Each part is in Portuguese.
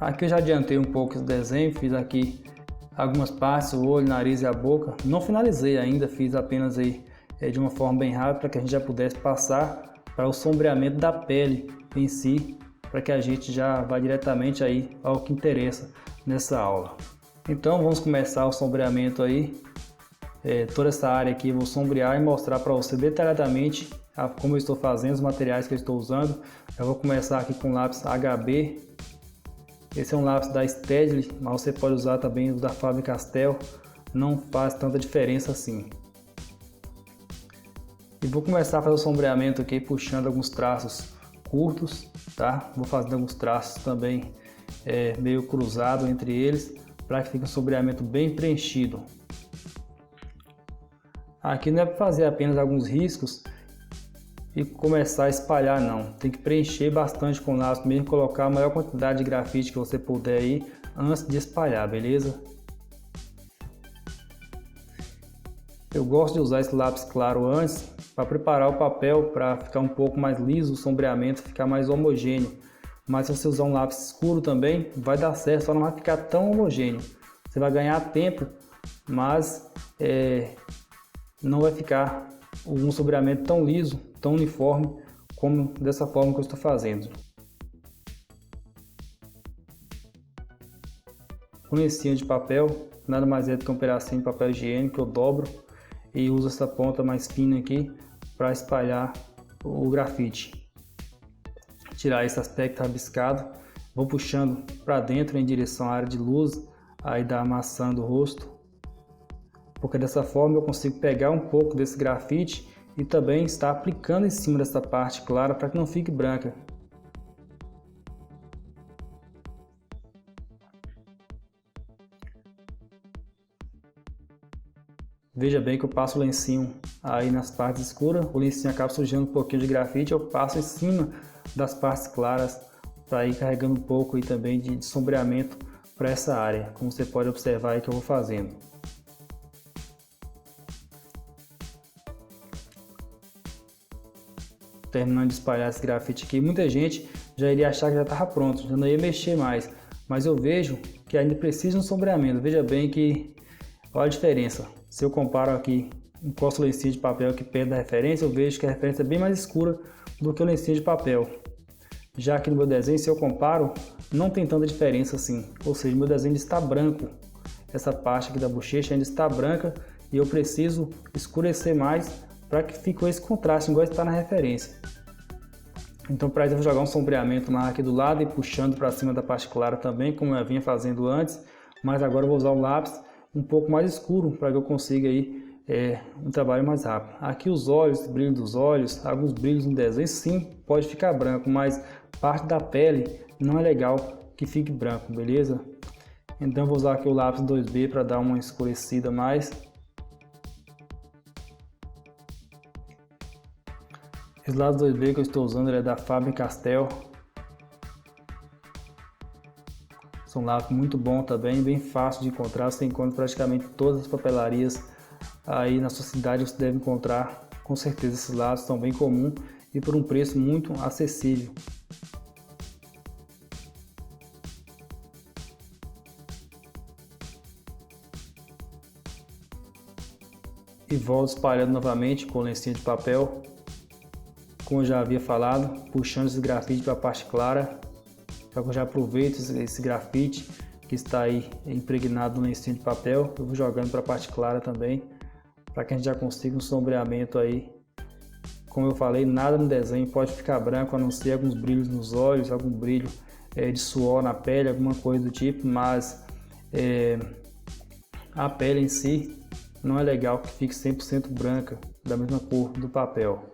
Aqui eu já adiantei um pouco esse desenho, fiz aqui algumas partes, o olho, nariz e a boca. Não finalizei ainda, fiz apenas aí de uma forma bem rápida para que a gente já pudesse passar para o sombreamento da pele em si, para que a gente já vá diretamente aí ao que interessa nessa aula. Então vamos começar o sombreamento aí. Toda essa área aqui eu vou sombrear e mostrar para você detalhadamente como eu estou fazendo, os materiais que eu estou usando. Eu vou começar aqui com lápis HB. Esse é um lápis da Staedtler, mas você pode usar também o da Faber-Castell, não faz tanta diferença assim. E vou começar a fazer o sombreamento aqui puxando alguns traços curtos, tá? Vou fazendo alguns traços também meio cruzado entre eles, para que fique um sombreamento bem preenchido. Aqui não é para fazer apenas alguns riscos e começar a espalhar não, tem que preencher bastante com o lápis mesmo, colocar a maior quantidade de grafite que você puder aí antes de espalhar, beleza? Eu gosto de usar esse lápis claro antes para preparar o papel para ficar um pouco mais liso, o sombreamento ficar mais homogêneo. Mas se você usar um lápis escuro também vai dar certo, só não vai ficar tão homogêneo. Você vai ganhar tempo, mas não vai ficar um sombreamento tão liso, tão uniforme como dessa forma que eu estou fazendo. Com lencinho de papel, nada mais é do que um pedacinho de papel higiênico que eu dobro e uso essa ponta mais fina aqui para espalhar o grafite. Tirar esse aspecto rabiscado, vou puxando para dentro em direção à área de luz, aí da maçã do rosto, porque dessa forma eu consigo pegar um pouco desse grafite e também está aplicando em cima dessa parte clara para que não fique branca. Veja bem que eu passo o lencinho aí nas partes escuras, o lencinho acaba sujando um pouquinho de grafite, eu passo em cima das partes claras para ir carregando um pouco aí também de sombreamento para essa área, como você pode observar aí que eu vou fazendo. Terminando de espalhar esse grafite aqui, muita gente já iria achar que já estava pronto, já não ia mexer mais, mas eu vejo que ainda precisa de um sombreamento. Veja bem que, olha a diferença, se eu comparo aqui, encosto o lencinho de papel aqui perto da referência, eu vejo que a referência é bem mais escura do que o lencinho de papel. Já aqui no meu desenho, se eu comparo, não tem tanta diferença assim, ou seja, meu desenho está branco, essa parte aqui da bochecha ainda está branca e eu preciso escurecer mais para que fique esse contraste igual está na referência. Então para isso eu vou jogar um sombreamento mais aqui do lado e puxando para cima da parte clara também, como eu vinha fazendo antes, mas agora eu vou usar um lápis um pouco mais escuro para que eu consiga aí um trabalho mais rápido. Aqui os olhos, brilho dos olhos, alguns brilhos no desenho sim pode ficar branco, mas parte da pele não é legal que fique branco, beleza? Então eu vou usar aqui o lápis 2B para dar uma escurecida mais. Esse lápis 2B que eu estou usando ele é da Faber-Castell. São lápis muito bom também, bem fácil de encontrar, você encontra praticamente todas as papelarias aí na sua cidade, você deve encontrar com certeza esses lápis, são bem comuns e por um preço muito acessível. E volto espalhando novamente com o lencinho de papel, como eu já havia falado, puxando esse grafite para a parte clara, para que eu já aproveito esse grafite que está aí impregnado no lencinho de papel, eu vou jogando para a parte clara também, para que a gente já consiga um sombreamento aí. Como eu falei, nada no desenho pode ficar branco, a não ser alguns brilhos nos olhos, algum brilho de suor na pele, alguma coisa do tipo, mas a pele em si não é legal que fique 100% branca, da mesma cor do papel.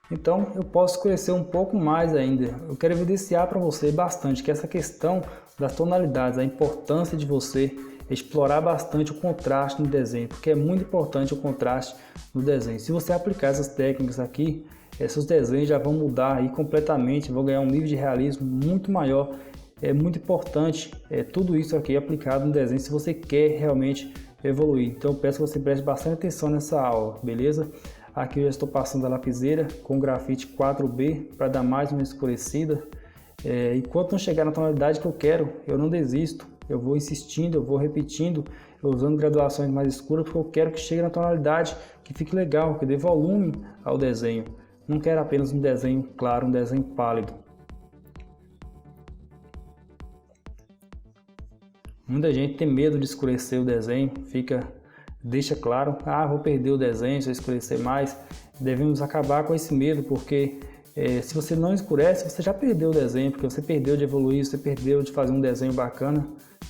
Então eu posso escurecer um pouco mais ainda. Eu quero evidenciar para você bastante que essa questão das tonalidades, a importância de você explorar bastante o contraste no desenho, porque é muito importante o contraste no desenho. Se você aplicar essas técnicas aqui, seus desenhos já vão mudar aí completamente, vão ganhar um nível de realismo muito maior. É muito importante tudo isso aqui aplicado no desenho se você quer realmente evoluir. Então eu peço que você preste bastante atenção nessa aula, beleza? Aqui eu já estou passando a lapiseira com grafite 4B para dar mais uma escurecida. Enquanto não chegar na tonalidade que eu quero, eu não desisto. Eu vou insistindo, eu vou repetindo, usando graduações mais escuras, porque eu quero que chegue na tonalidade, que fique legal, que dê volume ao desenho. Não quero apenas um desenho claro, um desenho pálido. Muita gente tem medo de escurecer o desenho, deixa claro, vou perder o desenho se eu escurecer mais. Devemos acabar com esse medo, porque se você não escurece, você já perdeu o desenho, porque você perdeu de evoluir, você perdeu de fazer um desenho bacana.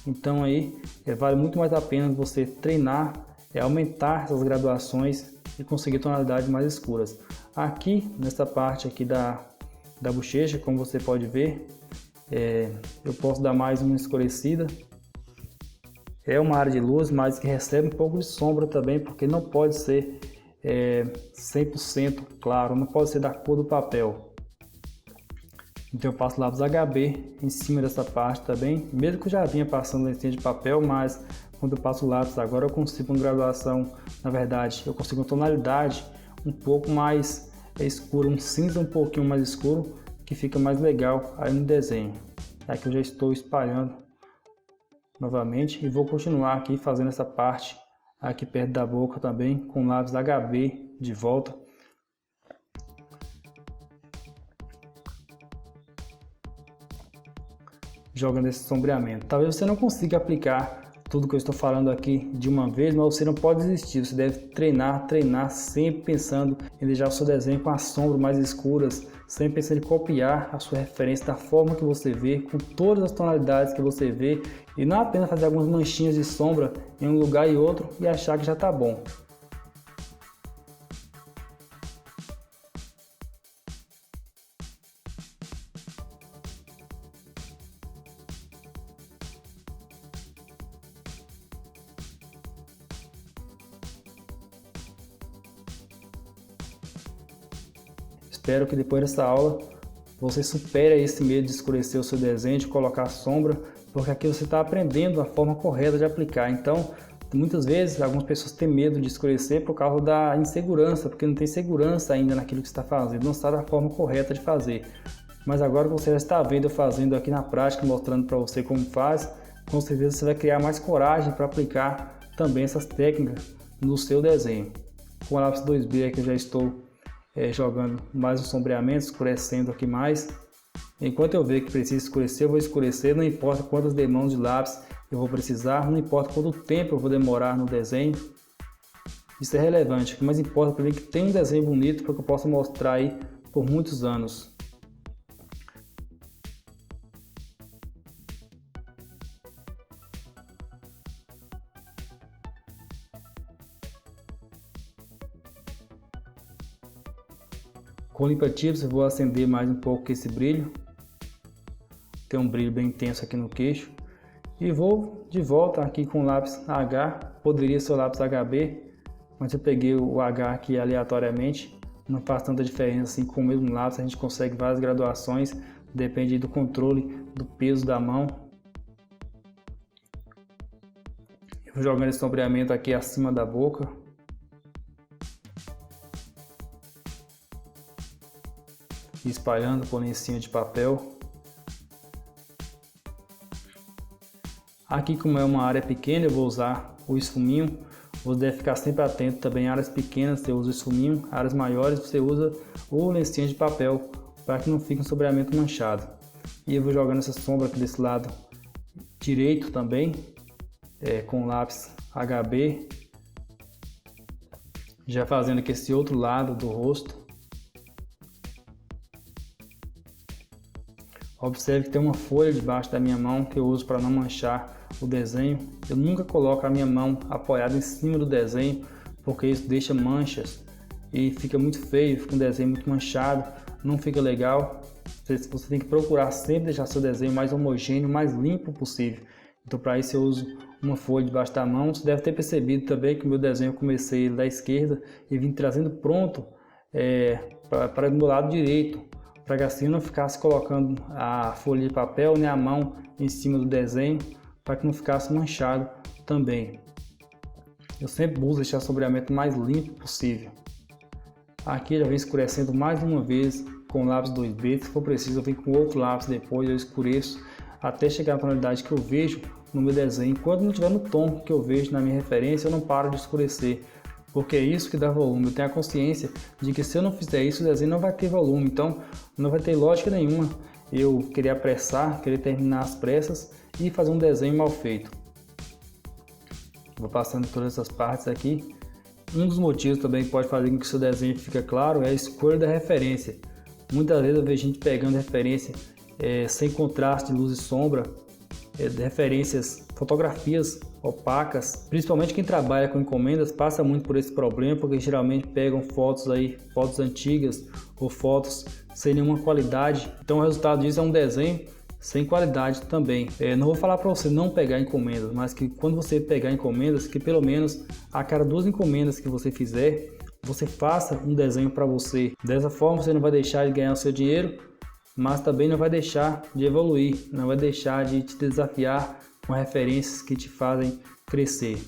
Então aí vale muito mais a pena você treinar, aumentar essas graduações e conseguir tonalidades mais escuras. Aqui, nessa parte aqui da bochecha, como você pode ver, eu posso dar mais uma escurecida. É uma área de luz, mas que recebe um pouco de sombra também, porque não pode ser 100% claro, não pode ser da cor do papel. Então eu passo lápis HB em cima dessa parte também, mesmo que eu já vinha passando lencinha de papel, mas quando eu passo o lápis agora eu consigo uma graduação, na verdade, eu consigo uma tonalidade um pouco mais escura, um cinza um pouquinho mais escuro, que fica mais legal aí no desenho. Aqui eu já estou espalhando novamente e vou continuar aqui fazendo essa parte aqui perto da boca também com lápis HB de volta. Jogando esse sombreamento. Talvez você não consiga aplicar tudo que eu estou falando aqui de uma vez, mas você não pode desistir. Você deve treinar sempre pensando em deixar o seu desenho com as sombras mais escuras, sempre pensando em copiar a sua referência da forma que você vê, com todas as tonalidades que você vê, e não apenas fazer algumas manchinhas de sombra em um lugar e outro e achar que já está bom. Espero que depois dessa aula você supere esse medo de escurecer o seu desenho, de colocar sombra, porque aqui você está aprendendo a forma correta de aplicar. Então, muitas vezes, algumas pessoas têm medo de escurecer por causa da insegurança, porque não tem segurança ainda naquilo que está fazendo, não sabe a forma correta de fazer. Mas agora que você já está vendo eu fazendo aqui na prática, mostrando para você como faz, com certeza você vai criar mais coragem para aplicar também essas técnicas no seu desenho. Com o lápis 2B aqui eu já estou jogando mais um sombreamento, escurecendo aqui mais. Enquanto eu ver que precisa escurecer, eu vou escurecer, não importa quantas demãos de lápis eu vou precisar, não importa quanto tempo eu vou demorar no desenho. Isso é relevante, o que mais importa para mim é que tenha um desenho bonito para que eu possa mostrar aí por muitos anos. Com limpa-títulos eu vou acender mais um pouco esse brilho. Tem um brilho bem intenso aqui no queixo. E vou de volta aqui com o lápis H. Poderia ser o lápis HB, mas eu peguei o H aqui aleatoriamente. Não faz tanta diferença assim, com o mesmo lápis a gente consegue várias graduações. Depende do controle do peso da mão. Eu vou jogando esse sombreamento aqui acima da boca. Espalhando por lencinho de papel. Aqui, como é uma área pequena, eu vou usar o esfuminho. Você deve ficar sempre atento também. Em áreas pequenas você usa o esfuminho, áreas maiores você usa o lencinho de papel para que não fique um sombreamento manchado. E eu vou jogando essa sombra aqui desse lado direito também, com o lápis HB. Já fazendo aqui esse outro lado do rosto. Observe que tem uma folha debaixo da minha mão que eu uso para não manchar o desenho. Eu nunca coloco a minha mão apoiada em cima do desenho, porque isso deixa manchas e fica muito feio, fica um desenho muito manchado, não fica legal. Você tem que procurar sempre deixar seu desenho mais homogêneo, mais limpo possível. Então para isso eu uso uma folha debaixo da mão. Você deve ter percebido também que o meu desenho eu comecei ele da esquerda e vim trazendo pronto para o meu lado direito, para que assim eu não ficasse colocando a folha de papel nem a mão em cima do desenho, para que não ficasse manchado também. Eu sempre busco deixar o sombreamento mais limpo possível. Aqui já vem escurecendo mais uma vez com o lápis 2B, se for preciso eu venho com outro lápis depois, eu escureço até chegar à tonalidade que eu vejo no meu desenho. Enquanto não estiver no tom que eu vejo na minha referência, eu não paro de escurecer, porque é isso que dá volume. Eu tenho a consciência de que se eu não fizer isso, o desenho não vai ter volume, então não vai ter lógica nenhuma eu querer apressar, querer terminar às pressas e fazer um desenho mal feito. Vou passando todas essas partes aqui. Um dos motivos também que pode fazer com que o seu desenho fique claro é a escolha da referência. Muitas vezes eu vejo gente pegando referência sem contraste de luz e sombra, referências, fotografias opacas. Principalmente quem trabalha com encomendas passa muito por esse problema, porque geralmente pegam fotos antigas ou fotos sem nenhuma qualidade. Então o resultado disso é um desenho sem qualidade também. Não vou falar para você não pegar encomendas, mas que quando você pegar encomendas, que pelo menos a cada 2 encomendas que você fizer, você faça um desenho para você. Dessa forma você não vai deixar de ganhar o seu dinheiro, mas também não vai deixar de evoluir, não vai deixar de te desafiar com referências que te fazem crescer.